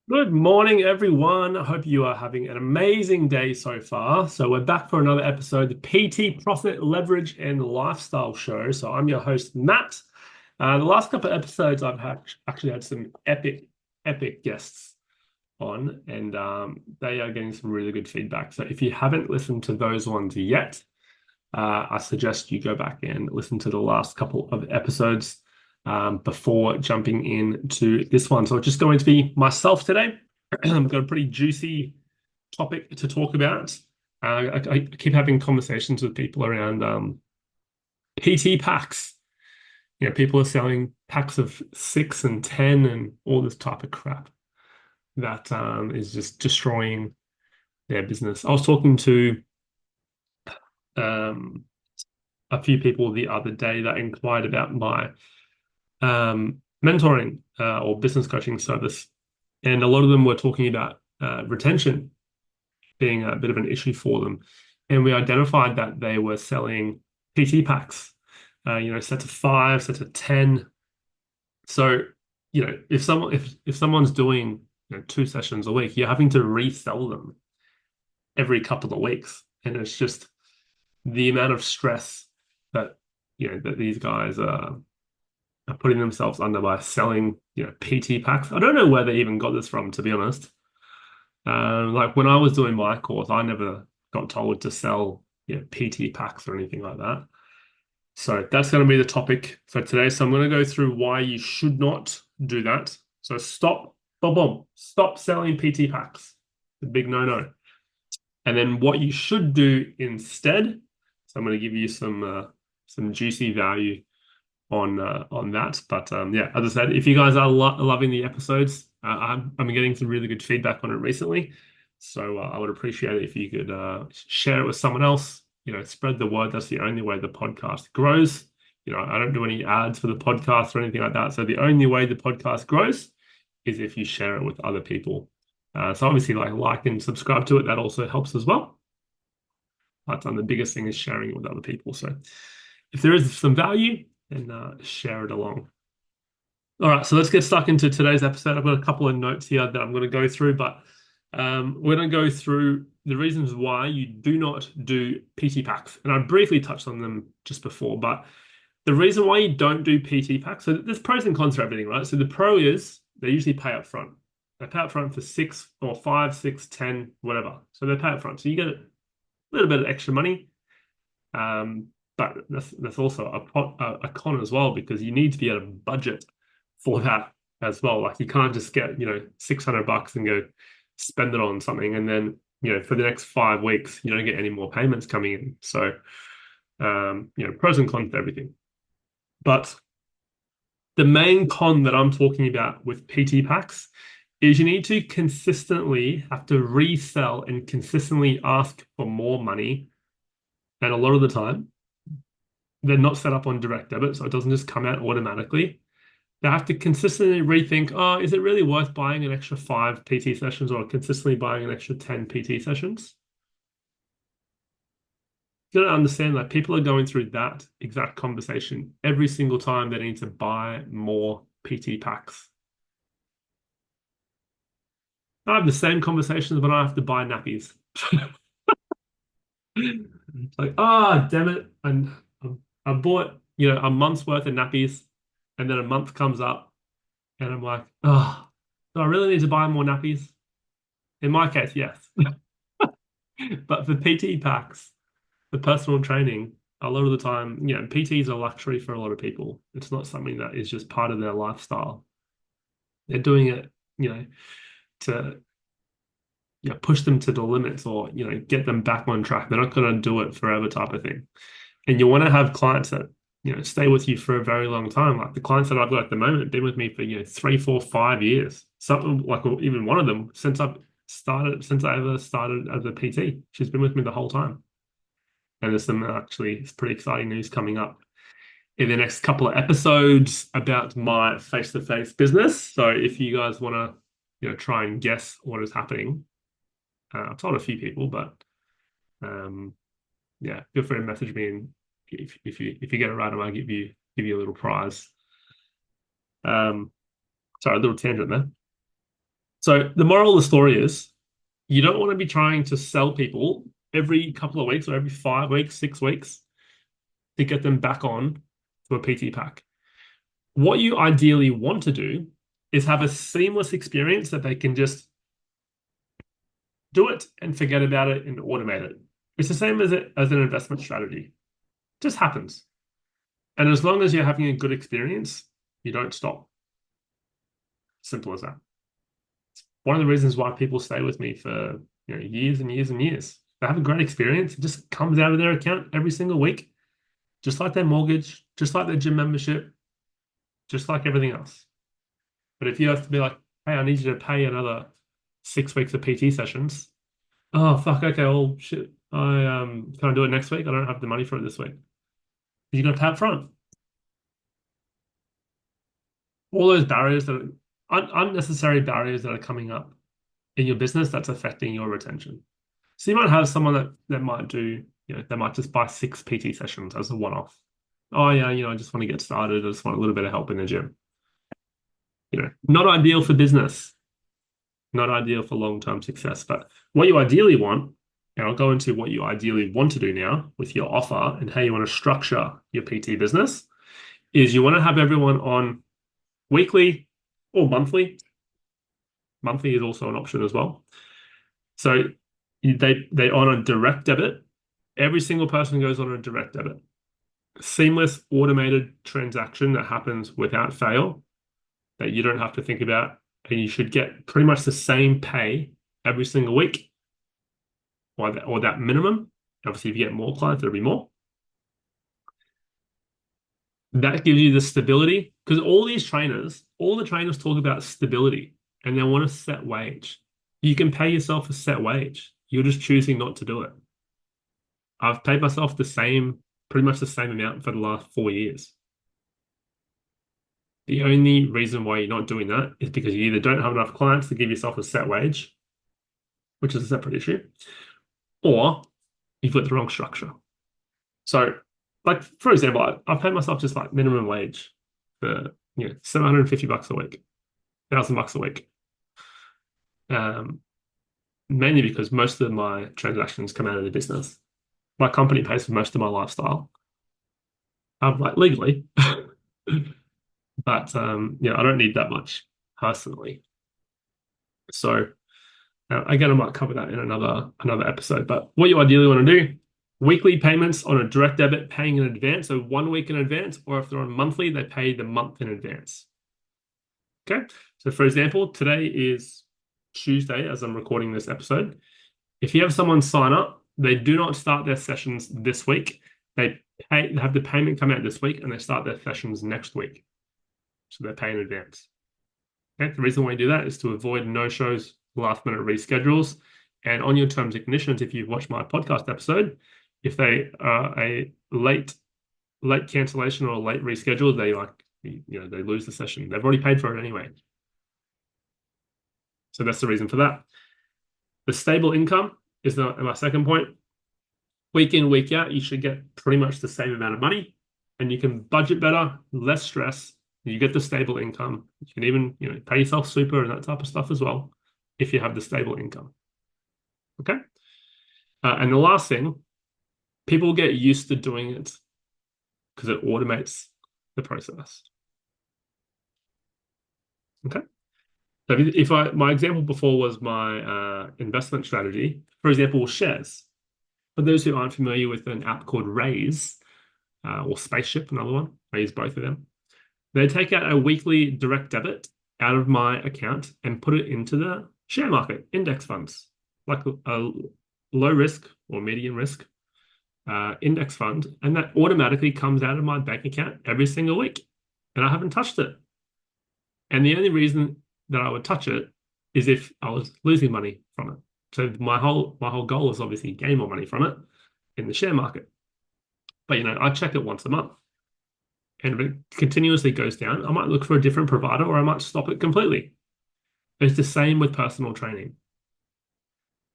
Good morning, everyone. I hope you are having an amazing day so far. So, we're back for another episode, the PT Profit Leverage and Lifestyle Show. So, I'm your host, Matt. The last couple of episodes, actually had some epic guests on, and they are getting some really good feedback. So, if you haven't listened to those ones yet, I suggest you go back and listen to the last couple of episodes before jumping into this one. So it's just going to be myself today. I've got a pretty juicy topic to talk about. I keep having conversations with people around PT packs. People are selling packs of 6 and 10 and all this type of crap that is just destroying their business. I was talking to um, a few people the other day that inquired about my mentoring or business coaching service. And a lot of them were talking about retention being a bit of an issue for them. And we identified that they were selling PT packs, sets of 5, sets of 10. So, if someone's doing 2 sessions a week, you're having to resell them every couple of weeks. And it's just the amount of stress that that these guys are putting themselves under by selling, PT packs. I don't know where they even got this from, to be honest. Like when I was doing my course, I never got told to sell, PT packs or anything like that. So that's going to be the topic for today. So I'm going to go through why you should not do that. So stop, boom, boom, stop selling PT packs. The big no-no. And then what you should do instead. So I'm going to give you some juicy value on that. But yeah, as I said, if you guys are loving the episodes, I'm getting some really good feedback on it recently. So I would appreciate it if you could share it with someone else. Spread the word. That's the only way the podcast grows. I don't do any ads for the podcast or anything like that. So the only way the podcast grows is if you share it with other people. So obviously, like and subscribe to it. That also helps as well. But the biggest thing is sharing it with other people. So if there is some value, then share it along. All right, so let's get stuck into today's episode. I've got a couple of notes here that I'm going to go through, but we're going to go through the reasons why you do not do PT packs. And I briefly touched on them just before, but the reason why you don't do PT packs, so there's pros and cons for everything, right? So the pro is they usually pay up front. They pay up front for 6 or 5, 6, 10, whatever. So they pay up front. So you get a little bit of extra money. But that's also a con as well because you need to be able to budget for that as well. Like you can't just get, $600 and go spend it on something and then, for the next 5 weeks, you don't get any more payments coming in. So, pros and cons to everything. But the main con that I'm talking about with PT packs is you need to consistently have to resell and consistently ask for more money. And a lot of the time, they're not set up on direct debit, so it doesn't just come out automatically. They have to consistently rethink, oh, is it really worth buying an extra 5 PT sessions or consistently buying an extra 10 PT sessions? You got to understand that people are going through that exact conversation every single time they need to buy more PT packs. I have the same conversations when I have to buy nappies. It's like, damn it. And I bought, a month's worth of nappies, and then a month comes up, and I'm like, do I really need to buy more nappies? In my case, yes. But for PT packs, the personal training, a lot of the time, PT is a luxury for a lot of people. It's not something that is just part of their lifestyle. They're doing it, to push them to the limits or, get them back on track. They're not going to do it forever type of thing. And you want to have clients that, stay with you for a very long time. Like the clients that I've got at the moment have been with me for, 3, 4, 5 years. Something like even one of them since I ever started as a PT. She's been with me the whole time. And there's it's pretty exciting news coming up in the next couple of episodes about my face-to-face business. So if you guys want to, try and guess what is happening, I've told a few people, but yeah, feel free to message me, and if you get it right, I might give you a little prize. Sorry, a little tangent there. So the moral of the story is you don't want to be trying to sell people every couple of weeks or every 5 weeks, 6 weeks to get them back on to a PT pack. What you ideally want to do is have a seamless experience that they can just do it and forget about it and automate it. It's the same as an investment strategy. It just happens. And as long as you're having a good experience, you don't stop. Simple as that. One of the reasons why people stay with me for years and years and years. They have a great experience. It just comes out of their account every single week, just like their mortgage, just like their gym membership, just like everything else. But if you have to be like, hey, I need you to pay another 6 weeks of PT sessions. Oh, fuck. Okay. Well, shit. Can I do it next week? I don't have the money for it this week. You're going to pay up front. All those barriers that are unnecessary barriers that are coming up in your business that's affecting your retention. So you might have someone that might do, they might just buy 6 PT sessions as a one-off. Oh yeah, I just want to get started. I just want a little bit of help in the gym. Not ideal for business, not ideal for long-term success. But what you ideally want, and I'll go into what you ideally want to do now with your offer and how you want to structure your PT business, is you want to have everyone on weekly or monthly. Monthly is also an option as well. So they on a direct debit. Every single person goes on a direct debit. Seamless automated transaction that happens without fail that you don't have to think about, and you should get pretty much the same pay every single week, or that minimum. Obviously, if you get more clients, there'll be more. That gives you the stability, because all the trainers talk about stability and they want a set wage. You can pay yourself a set wage. You're just choosing not to do it. I've paid myself pretty much the same amount for the last 4 years. The only reason why you're not doing that is because you either don't have enough clients to give yourself a set wage, which is a separate issue, or you've got the wrong structure. So, like, for example, I paid myself just like minimum wage for $750 a week, $1,000 a week. Mainly because most of my transactions come out of the business. My company pays for most of my lifestyle. Like legally. But I don't need that much personally. So again, I might cover that in another episode. But what you ideally want to do, weekly payments on a direct debit, paying in advance, so 1 week in advance, or if they're on monthly, they pay the month in advance. Okay. So for example, today is Tuesday as I'm recording this episode. If you have someone sign up, they do not start their sessions this week. They have the payment come out this week and they start their sessions next week. So they pay in advance. Okay. The reason why you do that is to avoid no-shows, last-minute reschedules. And on your terms and conditions, if you've watched my podcast episode, if they are a late cancellation or a late reschedule, they lose the session. They've already paid for it anyway. So that's the reason for that. The stable income is my second point. Week in, week out, you should get pretty much the same amount of money, and you can budget better, less stress. You get the stable income. You can even pay yourself super and that type of stuff as well if you have the stable income. Okay. And the last thing, people get used to doing it because it automates the process. Okay. So my example before was my investment strategy, for example, shares. For those who aren't familiar with an app called Raise or Spaceship, another one, I use both of them. They take out a weekly direct debit out of my account and put it into the share market, index funds, like a low risk or medium risk index fund. And that automatically comes out of my bank account every single week. And I haven't touched it. And the only reason that I would touch it is if I was losing money from it. So my whole goal is obviously gain more money from it in the share market. But I check it once a month. And if it continuously goes down, I might look for a different provider or I might stop it completely. It's the same with personal training.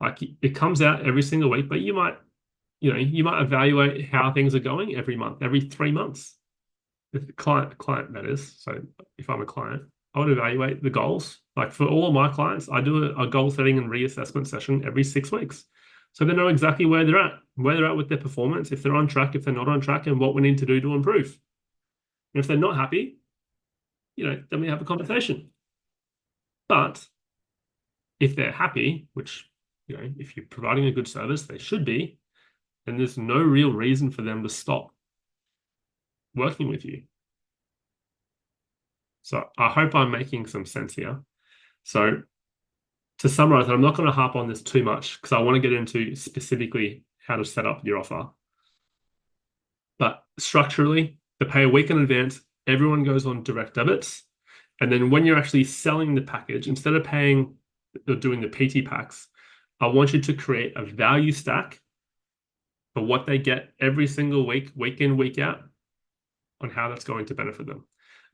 Like it comes out every single week, but you might evaluate how things are going every month, every 3 months. If the client that is. So if I'm a client, I would evaluate the goals. Like for all of my clients, I do a goal setting and reassessment session every 6 weeks. So they know exactly where they're at with their performance, if they're on track, if they're not on track, and what we need to do to improve. And if they're not happy, then we have a conversation. But if they're happy, which, if you're providing a good service, they should be, then there's no real reason for them to stop working with you. So I hope I'm making some sense here. So to summarize, I'm not going to harp on this too much because I want to get into specifically how to set up your offer. But structurally, to pay a week in advance, everyone goes on direct debits. And then when you're actually selling the package, instead of paying or doing the PT packs, I want you to create a value stack for what they get every single week, week in, week out, on how that's going to benefit them.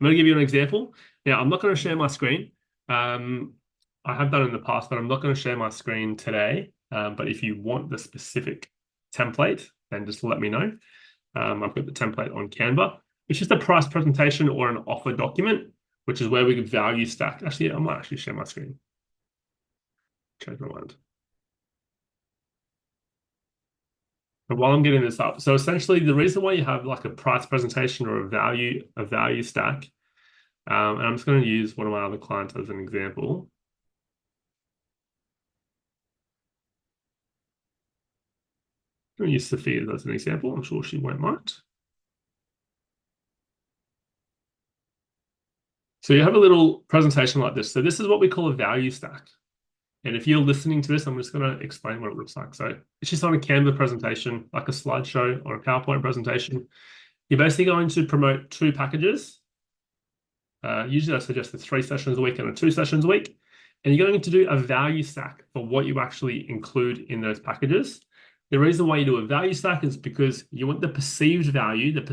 I'm going to give you an example. Now, I'm not going to share my screen. I have done in the past, but I'm not going to share my screen today. But if you want the specific template, then just let me know. I've got the template on Canva. It's just a price presentation or an offer document, which is where we could value stack. Actually, I might actually share my screen. Change my mind. But while I'm getting this up, so essentially the reason why you have like a price presentation or a value stack, and I'm just going to use one of my other clients as an example. I'm going to use Sophia as an example. I'm sure she won't mind. So you have a little presentation like this. So this is what we call a value stack. And if you're listening to this, I'm just going to explain what it looks like. So it's just on a Canva presentation, like a slideshow or a PowerPoint presentation. You're basically going to promote 2 packages. Usually I suggest the 3 sessions a week and a 2 sessions a week. And you're going to do a value stack for what you actually include in those packages. The reason why you do a value stack is because you want the perceived value that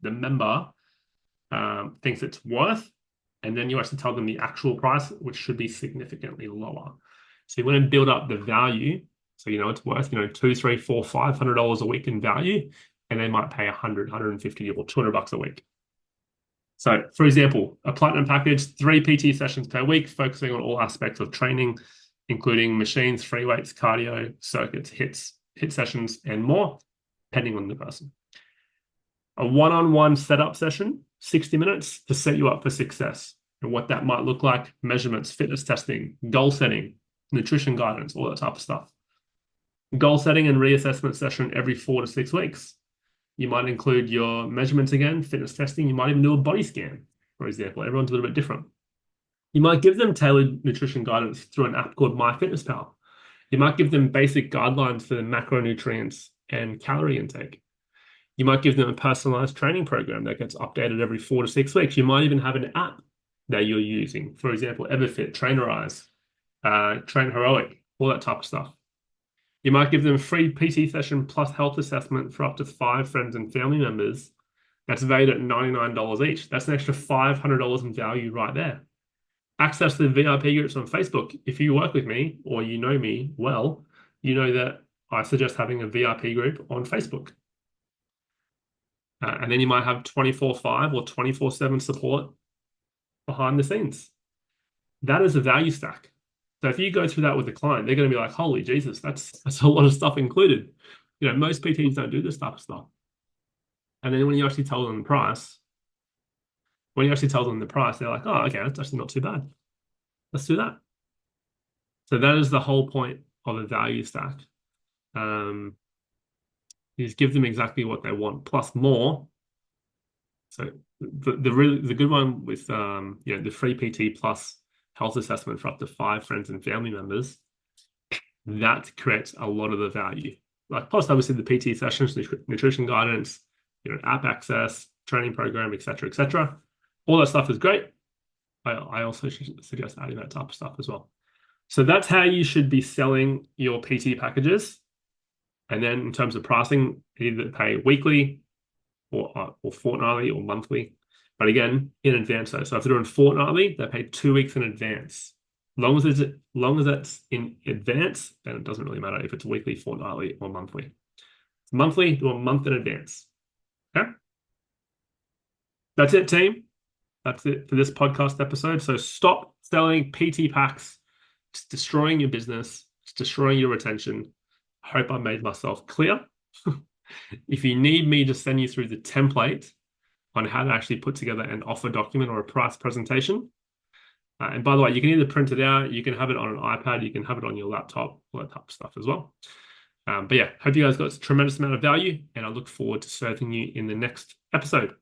the member thinks it's worth, and then you actually tell them the actual price, which should be significantly lower. So you want to build up the value, so it's worth $200, $300, $400, $500 a week in value, and they might pay $100, $150, or $200 a week. So, for example, a platinum package, 3 PT sessions per week, focusing on all aspects of training, including machines, free weights, cardio, circuits, hit sessions, and more, depending on the person. A one-on-one setup session, 60 minutes to set you up for success. And what that might look like: measurements, fitness testing, goal setting, nutrition guidance, all that type of stuff. Goal setting and reassessment session every 4 to 6 weeks. You might include your measurements again, fitness testing. You might even do a body scan, for example. Everyone's a little bit different. You might give them tailored nutrition guidance through an app called MyFitnessPal. You might give them basic guidelines for the macronutrients and calorie intake. You might give them a personalized training program that gets updated every 4 to 6 weeks. You might even have an app that you're using. For example, Everfit, Trainerize, Train Heroic, all that type of stuff. You might give them a free PT session plus health assessment for up to 5 friends and family members. That's valued at $99 each. That's an extra $500 in value right there. Access to the VIP groups on Facebook. If you work with me or you know me well, you know that I suggest having a VIP group on Facebook. And then you might have 24/5 or 24/7 support behind the scenes. That is a value stack. So if you go through that with a client, they're going to be like, holy Jesus, that's a lot of stuff included. Most PTs don't do this type of stuff. And then when you actually tell them the price, they're like, oh, okay, that's actually not too bad. Let's do that. So that is the whole point of a value stack. You just give them exactly what they want, plus more. So the good one with the free PT plus health assessment for up to 5 friends and family members, that creates a lot of the value. Like plus obviously the PT sessions, nutrition guidance, app access, training program, etc. All that stuff is great. I also suggest adding that type of stuff as well. So that's how you should be selling your PT packages. And then in terms of pricing, either pay weekly or fortnightly or monthly. But again, in advance though. So if they're doing fortnightly, they pay 2 weeks in advance. Long as it's in advance, then it doesn't really matter if it's weekly, fortnightly, or monthly. It's monthly, do a month in advance. Okay? That's it, team. That's it for this podcast episode. So stop selling PT packs. It's destroying your business. It's destroying your retention. I hope I made myself clear. If you need me to send you through the template on how to actually put together an offer document or a price presentation, and by the way, you can either print it out, you can have it on an iPad, you can have it on your laptop, all that type of stuff as well. But yeah, hope you guys got a tremendous amount of value, and I look forward to serving you in the next episode.